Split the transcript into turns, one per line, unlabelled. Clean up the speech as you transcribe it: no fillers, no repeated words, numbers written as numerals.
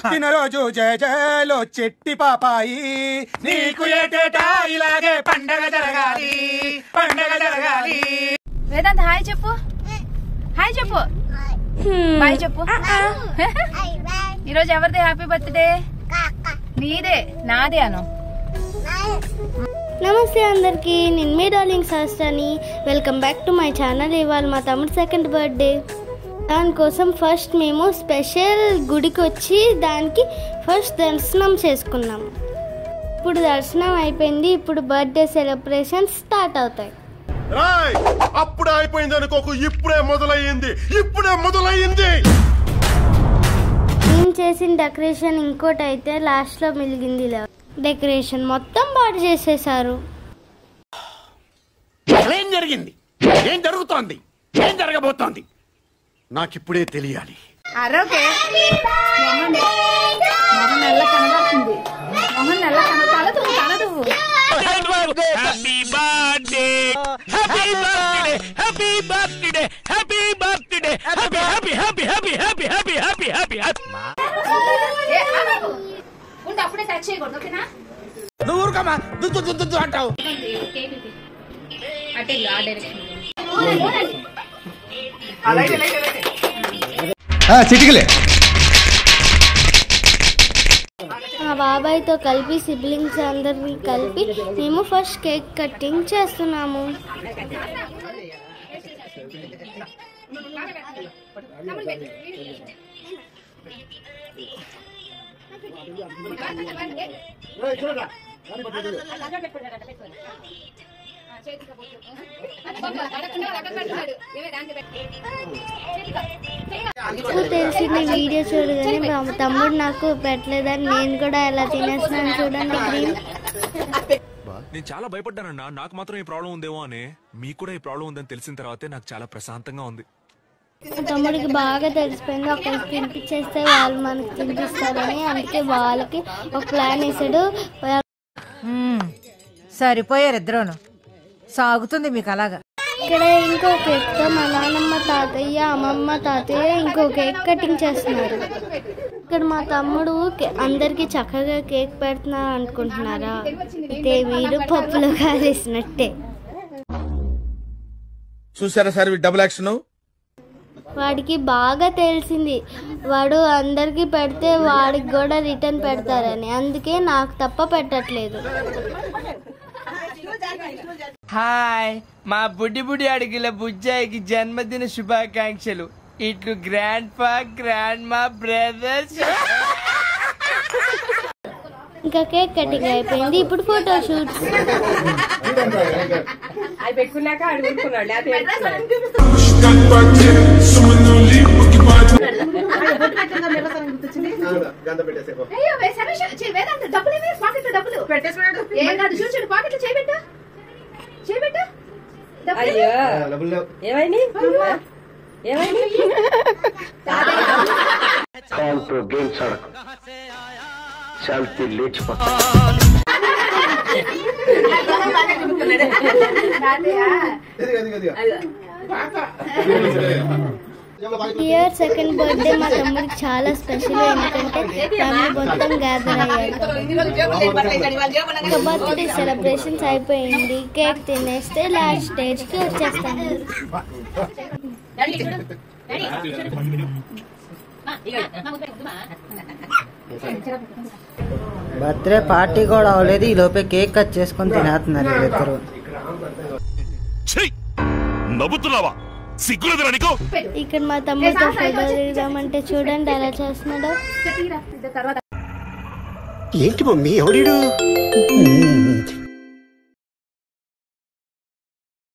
పుట్టినరోజు జయ జయలో చెట్టి పాపాయి, నీకు ఏటేటా ఇలాగే పండగ జరగాలి, పండగ జరగాలి.
వేదాంత్ హాయ్ చెప్పు, హాయ్ చెప్పు, బాయ్ చెప్పు. ఈరోజు ఎవరిది హ్యాపీ బర్త్డే? నీదే, నాదే అను.
నమస్తే అందరికి, నేను మీ డార్లింగ్ శాస్త్రాని. Welcome back to my channel. ఇవాళ మా తమ్ముడు సెకండ్ బర్త్డే. దానికోసం ఫస్ట్ మేము స్పెషల్ గుడికి వచ్చి దానికి ఫస్ట్ దర్శనం చేసుకున్నాము. ఇప్పుడు దర్శనం అయిపోయింది, ఇప్పుడు బర్త్డే సెలబ్రేషన్ స్టార్ట్ అవుతాయి.
అప్పుడే అయిపోయింది అనుకోకు, ఇప్పుడే మొదలయ్యింది, ఇప్పుడే మొదలయ్యింది.
మేము చేసిన డెకరేషన్ ఇంకోటి అయితే లాస్ట్ లో మిలిగింది. డెకరేషన్ మొత్తం పాడు చేసేసారు.
ఏం జరిగింది, ఏం జరుగుతోంది, ఏం జరగబోతోంది నాకిప్పుడే తెలియాలి.
అప్పుడే టచ్ చేయకూడదు, ఓకేనా?
నువ్వు ఊరుకోమా, దుద్దు అంటావు. చిటికలే.
మా బాబాయ్తో కలిపి సిబ్లింగ్స్ అందరినీ కలిపి మేము ఫస్ట్ కేక్ కటింగ్ చేస్తున్నాము. తెలిసింది వీడియో చూడగానే మా తమ్ముడు నాకు పెట్టలేదని నేను కూడా ఎలా తినేస్తున్నాను చూడండి.
నేను చాలా భయపడ్డానన్నా, నాకు మాత్రం ఈ ప్రాబ్లం ఉందేమో అని. మీకు కూడా ఈ ప్రాబ్లం ఉందని తెలిసిన తర్వాతే నాకు చాలా ప్రశాంతంగా ఉంది.
తమ్ముడికి బాగా తెలిసిపోయింది, ఒకరికి తినిపించేస్తే వాళ్ళు మనకి తినిపిస్తారని. అందుకే వాళ్ళకి ఒక ప్లాన్ వేసాడు.
సరిపోయారు ఇద్దరును, సాగుతుంది మీకు అలాగా.
ఇక్కడ ఇంకో కేక్ తో మా నాన్నమ్మ, తాతయ్య, అమ్మమ్మ, తాతయ్య ఇంకో కేక్ కటింగ్ చేస్తున్నారు. ఇక్కడ మా తమ్ముడు అందరికి చక్కగా కేక్ పెడుతున్నారు అనుకుంటున్నారా? అయితే వీడు పప్పులో కాలేసినట్టే.
చూసారా సార్ డబుల్ యాక్షన్?
వాడికి బాగా తెలిసింది వాడు అందరికి పెడితే వాడికి కూడా రిటర్న్ పెడతారని. అందుకే నాకు తప్ప పెట్టట్లేదు.
హాయ్, మా బుడ్డి అడిగిల బుజ్జాయికి జన్మదిన శుభాకాంక్షలు. ఇట్లు గ్రాండ్ ఫా, గ్రాండ్ మా, బ్రదర్స్.
ఇంకా కేక్ కటింగ్ అయిపోయింది, ఇప్పుడు photo shoots. Year second birthday మా తమ్ముడికి చాలా స్పెషల్, ఎందుకంటే ఫ్యామిలీ మొత్తం గ్యాదర్ అయ్యారు. బర్త్డే సెలబ్రేషన్స్ అయిపోయింది, కేక్ తినేస్తే లాస్ట్ స్టేజ్ కి వచ్చేస్తాము.
బర్త్డే పార్టీ కూడా అవ్వలేదు, ఈ లోపే కేక్ కట్ చేసుకొని తినేస్తున్నారు వీళ్ళిద్దరు. ఇక్కడ మా తమ్ముడితో ఫోటో దిగుదామంటే చూడండి ఎలా చేస్తున్నాడో.
ఏంటి మమ్మీ ఎవడు?